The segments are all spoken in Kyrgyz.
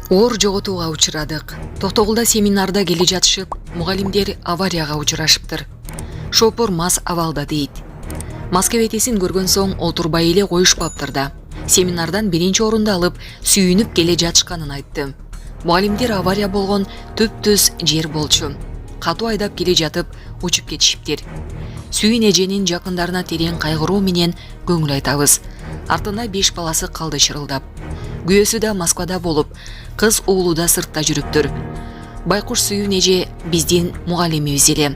Оор жоготууга учурадык. Токтогулда семинарда келе жатышып, мугалимдер аварияга учурашыптыр. Шопур мас абалда дейт. Мас кебетесин көргөн соң олтурбай эле коюшпаптыр да. Семинардан биринчи орунду алып, сүйүнүп келе жатышканын айтты. Мугалимдер авария болгон түп-түз жер болчу. Катуу айдап келе жатып, учуп кетишиптир. Сүйүн эженин жакындарына терең кайгыруу менен көңүл айтабыз. Артында 5 баласы калды шырылдап. Күйөөсү да Москвада болуп, кыз уулу да сыртта жүрүптүр. Байкуш Сүйүн эже биздин мугалимибиз эле.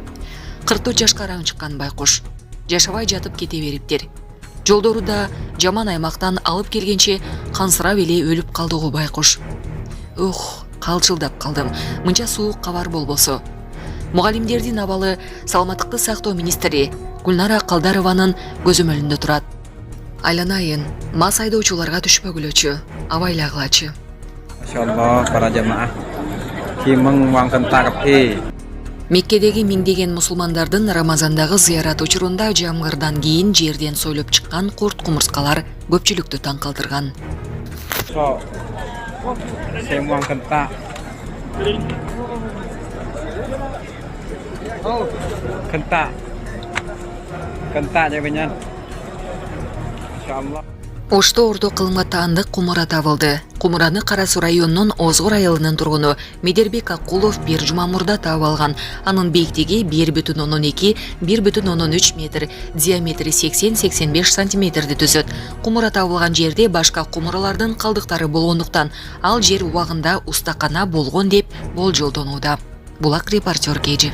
44 жашка араң чыккан байкуш. Жашабай жатып кете бериптир. Жолдору да жаман аймактан алып келгенче кансырап эле өлүп калдыгы байкуш. Ух, калчылдап калдым. Мынча суук кабар болбосо. Мугалимдердин абалы саламаттыкты сактоо министри Гүлнара Калдарованын көзөмөлүндө турат. Айланайын, мас айдоочуларга түшпөгүлөчү, абайлагылачы. Insyaallah para jamaahที่menguangkan takbir. Меккедеги миңдеген мусулмандардын Рамазандагы зыярат учурунда жамгырдан кийин жерден сойлоп чыккан курт-кумурскалар көпчүлүктү таң калтырган. So, saya menguangkan tak. Kentak, kentak ya benar. Insyaallah. Ошто ордо кылымга таандык кумура табылды. Кумураны Кара Суу районунун Озгор айылынын тургуну Медербек Акулов бир жума мурда таап алган. Анын бийиктиги 1,12–1,13 метр, диаметри 80–85 сантиметрди түзөт. Кумура табылган жерде башка кумуралардын калдыктары болгондуктан ал жер убагында устакана болгон деп болжолдонууда. Булак репортер Кежи.